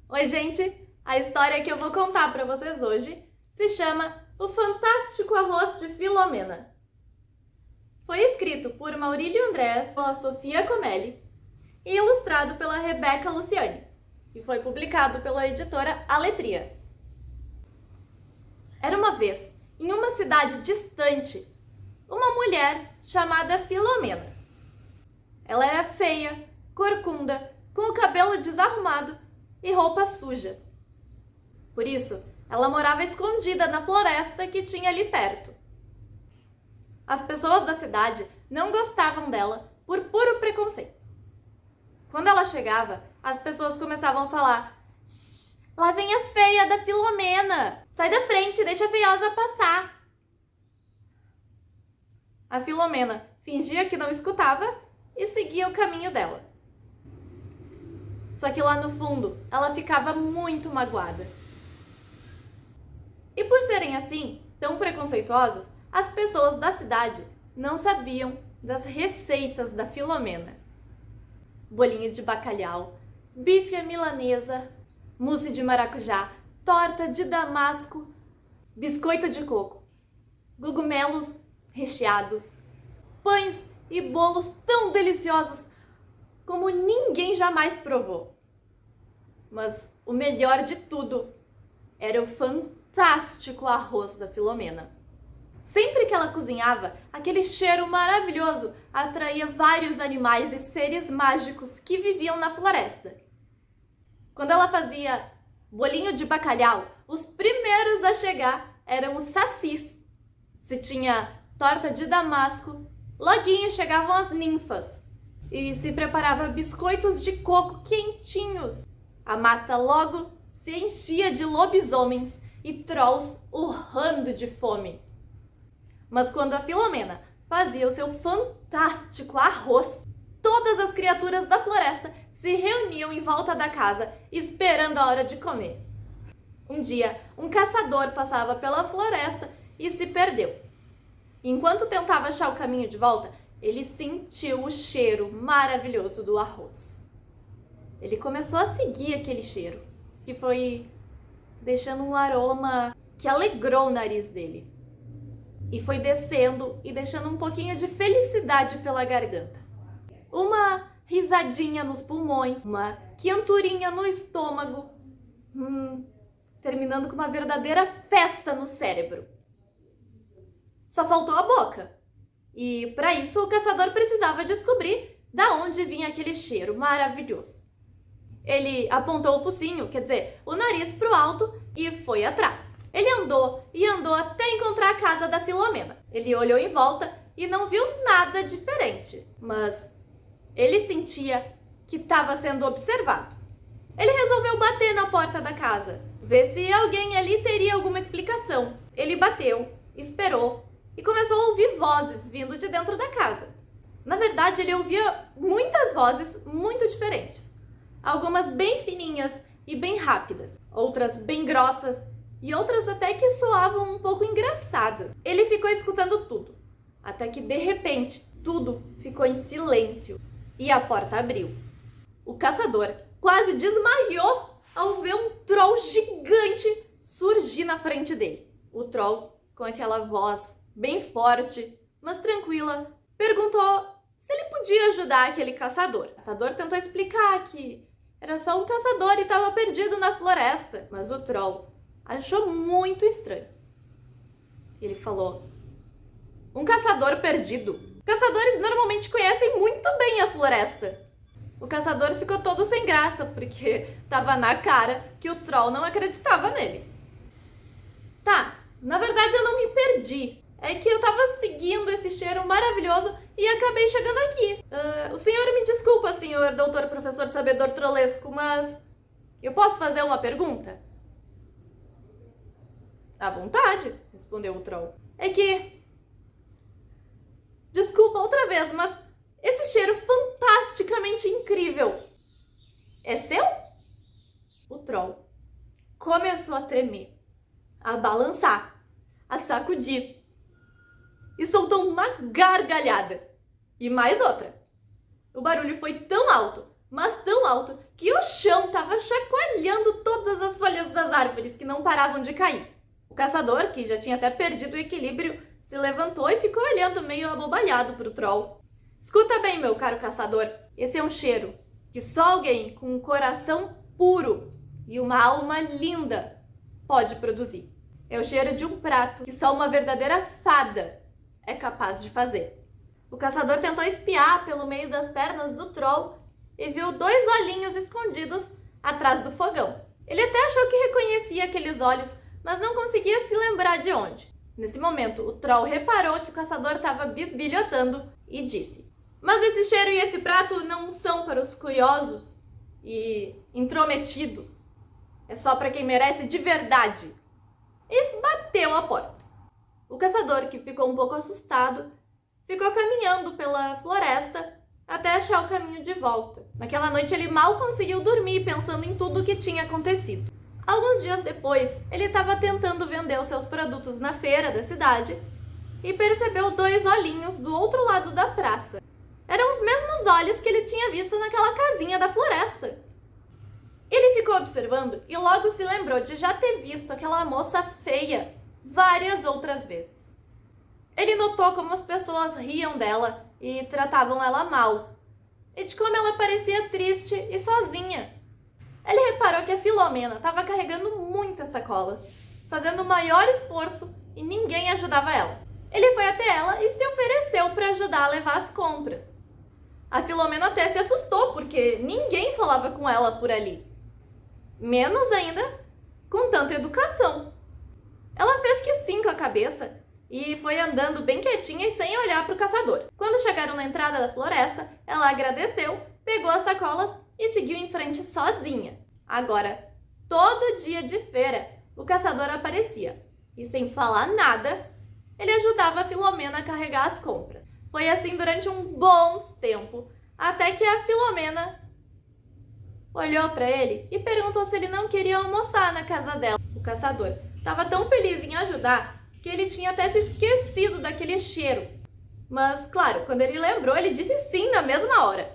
Oi, gente! A história que eu vou contar para vocês hoje se chama O Fantástico Arroz de Filomena. Foi escrito por Maurílio Andrés, pela Sofia Comelli e ilustrado pela Rebeca Luciani, e foi publicado pela editora Aletria. Era uma vez, em uma cidade distante, uma mulher chamada Filomena. Ela era feia, corcunda, com o cabelo desarrumado e roupas sujas. Por isso, ela morava escondida na floresta que tinha ali perto. As pessoas da cidade não gostavam dela por puro preconceito. Quando ela chegava, as pessoas começavam a falar: "Shh, lá vem a feia da Filomena! Sai da frente, deixa a feiosa passar!" A Filomena fingia que não escutava e seguia o caminho dela. Só que lá no fundo, ela ficava muito magoada. E por serem assim, tão preconceituosos, as pessoas da cidade não sabiam das receitas da Filomena. Bolinho de bacalhau, bife à milanesa, mousse de maracujá, torta de damasco, biscoito de coco, cogumelos recheados, pães e bolos tão deliciosos como ninguém jamais provou. Mas o melhor de tudo era o fantástico arroz da Filomena. Sempre que ela cozinhava, aquele cheiro maravilhoso atraía vários animais e seres mágicos que viviam na floresta. Quando ela fazia bolinho de bacalhau, os primeiros a chegar eram os sacis. Se tinha torta de damasco, loguinho chegavam as ninfas. E se preparava biscoitos de coco quentinhos, a mata logo se enchia de lobisomens e trolls urrando de fome. Mas quando a Filomena fazia o seu fantástico arroz, todas as criaturas da floresta se reuniam em volta da casa, esperando a hora de comer. Um dia, um caçador passava pela floresta e se perdeu. Enquanto tentava achar o caminho de volta, ele sentiu o cheiro maravilhoso do arroz. Ele começou a seguir aquele cheiro, que foi deixando um aroma que alegrou o nariz dele. E foi descendo e deixando um pouquinho de felicidade pela garganta. Uma risadinha nos pulmões, uma quenturinha no estômago, terminando com uma verdadeira festa no cérebro. Só faltou a boca. E para isso o caçador precisava descobrir da onde vinha aquele cheiro maravilhoso. Ele apontou o focinho, quer dizer, o nariz para o alto e foi atrás. Ele andou e andou até encontrar a casa da Filomena. Ele olhou em volta e não viu nada diferente, mas ele sentia que estava sendo observado. Ele resolveu bater na porta da casa, ver se alguém ali teria alguma explicação. Ele bateu, esperou e começou a ouvir vozes vindo de dentro da casa. Na verdade, ele ouvia muitas vozes muito diferentes. Algumas bem fininhas e bem rápidas, outras bem grossas e outras até que soavam um pouco engraçadas. Ele ficou escutando tudo, até que de repente tudo ficou em silêncio e a porta abriu. O caçador quase desmaiou ao ver um troll gigante surgir na frente dele. O troll, com aquela voz bem forte, mas tranquila, perguntou se ele podia ajudar aquele caçador. O caçador tentou explicar que era só um caçador e estava perdido na floresta, mas o troll achou muito estranho. Ele falou: "Um caçador perdido? Caçadores normalmente conhecem muito bem a floresta." O caçador ficou todo sem graça, porque estava na cara que o troll não acreditava nele. "Tá, na verdade eu não me perdi. É que eu tava seguindo esse cheiro maravilhoso e acabei chegando aqui. O senhor me desculpa, senhor doutor professor sabedor trolesco, mas eu posso fazer uma pergunta?" "À vontade", respondeu o troll. "É que... Desculpa outra vez, mas esse cheiro fantasticamente incrível é seu?" O troll começou a tremer, a balançar, a sacudir e soltou uma gargalhada. E mais outra. O barulho foi tão alto, mas tão alto que o chão estava chacoalhando todas as folhas das árvores que não paravam de cair. O caçador, que já tinha até perdido o equilíbrio, se levantou e ficou olhando meio abobalhado para o troll. Escuta bem, meu caro caçador, esse é um cheiro que só alguém com um coração puro e uma alma linda pode produzir. É o cheiro de um prato que só uma verdadeira fada é capaz de fazer. O caçador tentou espiar pelo meio das pernas do troll e viu 2 olhinhos escondidos atrás do fogão. Ele até achou que reconhecia aqueles olhos, mas não conseguia se lembrar de onde. Nesse momento, o troll reparou que o caçador estava bisbilhotando e disse: "Mas esse cheiro e esse prato não são para os curiosos e intrometidos. É só para quem merece de verdade." E bateu a porta. O caçador, que ficou um pouco assustado, ficou caminhando pela floresta até achar o caminho de volta. Naquela noite ele mal conseguiu dormir pensando em tudo o que tinha acontecido. Alguns dias depois, ele estava tentando vender os seus produtos na feira da cidade e percebeu 2 olhinhos do outro lado da praça. Eram os mesmos olhos que ele tinha visto naquela casinha da floresta. Ele ficou observando e logo se lembrou de já ter visto aquela moça feia várias outras vezes. Ele notou como as pessoas riam dela e tratavam ela mal, e de como ela parecia triste e sozinha. Ele reparou que a Filomena estava carregando muitas sacolas, fazendo o maior esforço e ninguém ajudava ela. Ele foi até ela e se ofereceu para ajudar a levar as compras. A Filomena até se assustou porque ninguém falava com ela por ali, menos ainda com tanta educação. Ela fez que sim com a cabeça e foi andando bem quietinha e sem olhar para o caçador. Quando chegaram na entrada da floresta, ela agradeceu, pegou as sacolas e seguiu em frente sozinha. Agora, todo dia de feira, o caçador aparecia e, sem falar nada, ele ajudava a Filomena a carregar as compras. Foi assim durante um bom tempo, até que a Filomena olhou para ele e perguntou se ele não queria almoçar na casa dela. O caçador estava tão feliz em ajudar que ele tinha até se esquecido daquele cheiro. Mas, claro, quando ele lembrou, ele disse sim na mesma hora.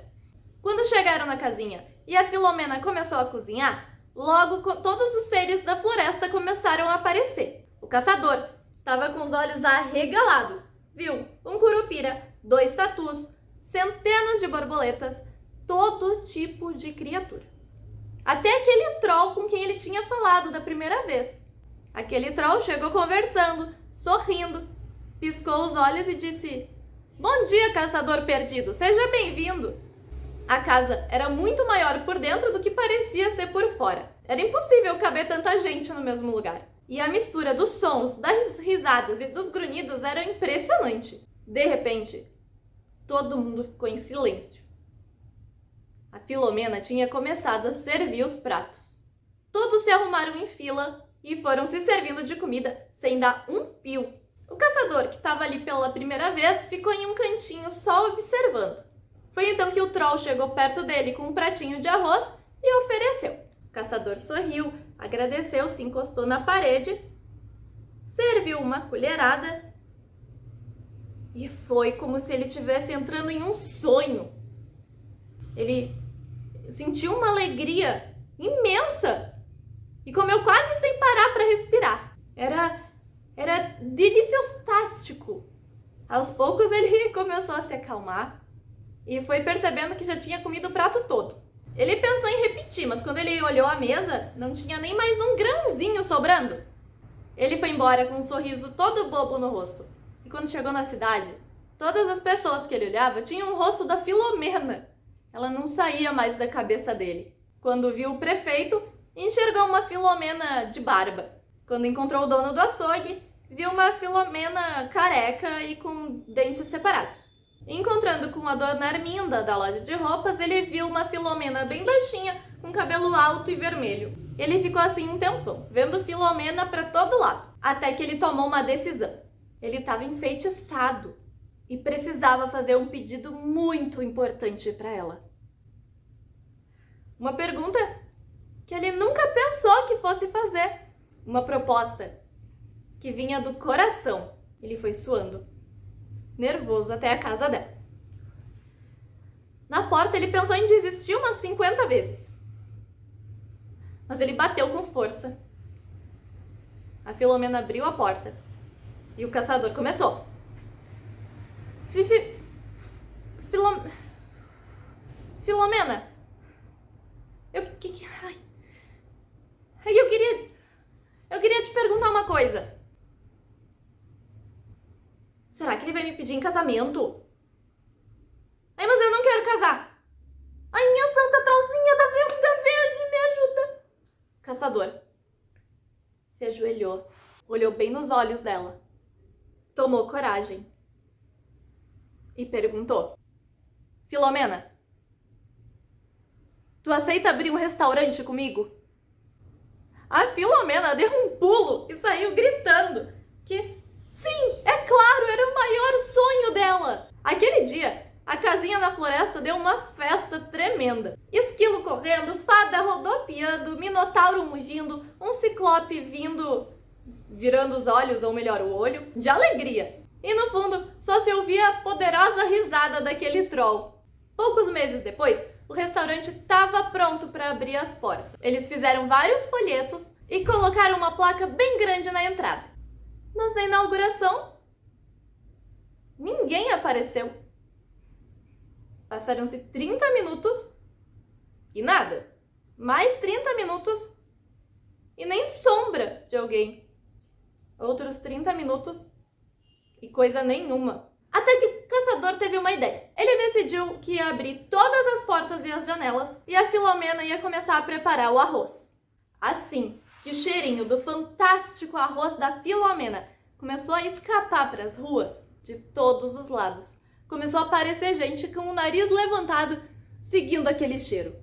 Quando chegaram na casinha e a Filomena começou a cozinhar, logo todos os seres da floresta começaram a aparecer. O caçador estava com os olhos arregalados. Viu um curupira, 2 tatus, centenas de borboletas, todo tipo de criatura. Até aquele troll com quem ele tinha falado da primeira vez. Aquele troll chegou conversando, sorrindo, piscou os olhos e disse: "Bom dia, caçador perdido, seja bem-vindo." A casa era muito maior por dentro do que parecia ser por fora. Era impossível caber tanta gente no mesmo lugar. E a mistura dos sons, das risadas e dos grunhidos era impressionante. De repente, todo mundo ficou em silêncio. A Filomena tinha começado a servir os pratos. Todos se arrumaram em fila e foram se servindo de comida sem dar um pio. O caçador, que estava ali pela primeira vez, ficou em um cantinho só observando. Foi então que o troll chegou perto dele com um pratinho de arroz e ofereceu. O caçador sorriu, agradeceu, se encostou na parede, serviu uma colherada e foi como se ele estivesse entrando em um sonho. Ele sentiu uma alegria imensa e comeu quase sem parar para respirar. Era deliciostástico. Aos poucos ele começou a se acalmar e foi percebendo que já tinha comido o prato todo. Ele pensou em repetir, mas quando ele olhou a mesa, não tinha nem mais um grãozinho sobrando. Ele foi embora com um sorriso todo bobo no rosto. E quando chegou na cidade, todas as pessoas que ele olhava tinham o rosto da Filomena. Ela não saía mais da cabeça dele. Quando viu o prefeito, enxergou uma Filomena de barba. Quando encontrou o dono do açougue, viu uma Filomena careca e com dentes separados. Encontrando com a dona Arminda da loja de roupas, ele viu uma Filomena bem baixinha, com cabelo alto e vermelho. Ele ficou assim um tempão, vendo Filomena para todo lado, até que ele tomou uma decisão. Ele estava enfeitiçado e precisava fazer um pedido muito importante para ela. Uma pergunta que ele nunca pensou que fosse fazer. Uma proposta que vinha do coração. Ele foi suando, nervoso, até a casa dela. Na porta, ele pensou em desistir umas 50 vezes. Mas ele bateu com força. A Filomena abriu a porta. E o caçador começou. Filomena. Eu queria te perguntar uma coisa. Será que ele vai me pedir em casamento? Ai, mas eu não quero casar. Ai, minha santa trollzinha da verruga verde, me ajuda. Caçador se ajoelhou, olhou bem nos olhos dela, tomou coragem e perguntou: Filomena, tu aceita abrir um restaurante comigo? A Filomena deu um pulo e saiu gritando que sim, é claro, era o maior sonho dela. Aquele dia, a casinha na floresta deu uma festa tremenda. Esquilo correndo, fada rodopiando, minotauro mugindo, um ciclope virando os olhos, ou melhor, o olho, de alegria. E no fundo, só se ouvia a poderosa risada daquele troll. Poucos meses depois, o restaurante estava pronto para abrir as portas. Eles fizeram vários folhetos e colocaram uma placa bem grande na entrada. Mas na inauguração, ninguém apareceu. Passaram-se 30 minutos e nada. Mais 30 minutos e nem sombra de alguém. Outros 30 minutos e coisa nenhuma. Até que o caçador teve uma ideia. Ele decidiu que ia abrir todas as portas e as janelas e a Filomena ia começar a preparar o arroz. Assim que o cheirinho do fantástico arroz da Filomena começou a escapar para as ruas de todos os lados, começou a aparecer gente com o nariz levantado seguindo aquele cheiro.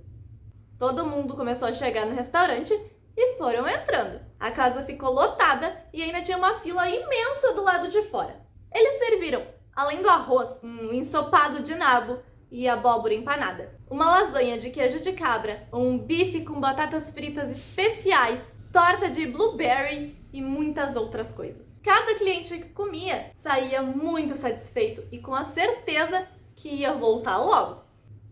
Todo mundo começou a chegar no restaurante e foram entrando. A casa ficou lotada e ainda tinha uma fila imensa do lado de fora. Eles serviram, além do arroz, um ensopado de nabo e abóbora empanada, uma lasanha de queijo de cabra, um bife com batatas fritas especiais, torta de blueberry e muitas outras coisas. Cada cliente que comia saía muito satisfeito e com a certeza que ia voltar logo.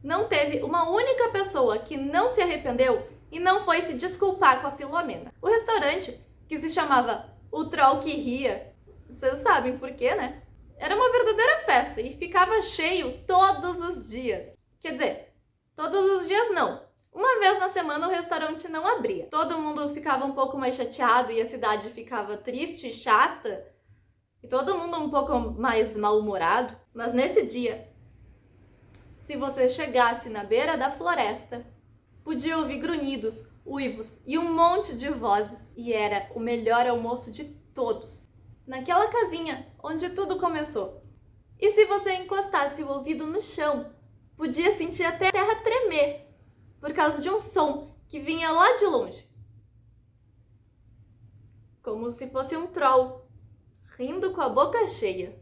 Não teve uma única pessoa que não se arrependeu e não foi se desculpar com a Filomena. O restaurante, que se chamava O Troll que Ria, vocês sabem por quê, né? Era uma verdadeira festa e ficava cheio todos os dias. Quer dizer, todos os dias não. Uma vez na semana o restaurante não abria. Todo mundo ficava um pouco mais chateado e a cidade ficava triste e chata. E todo mundo um pouco mais mal-humorado. Mas nesse dia, se você chegasse na beira da floresta, podia ouvir grunhidos, uivos e um monte de vozes. E era o melhor almoço de todos. Naquela casinha onde tudo começou. E se você encostasse o ouvido no chão, podia sentir até a terra tremer por causa de um som que vinha lá de longe. Como se fosse um troll rindo com a boca cheia.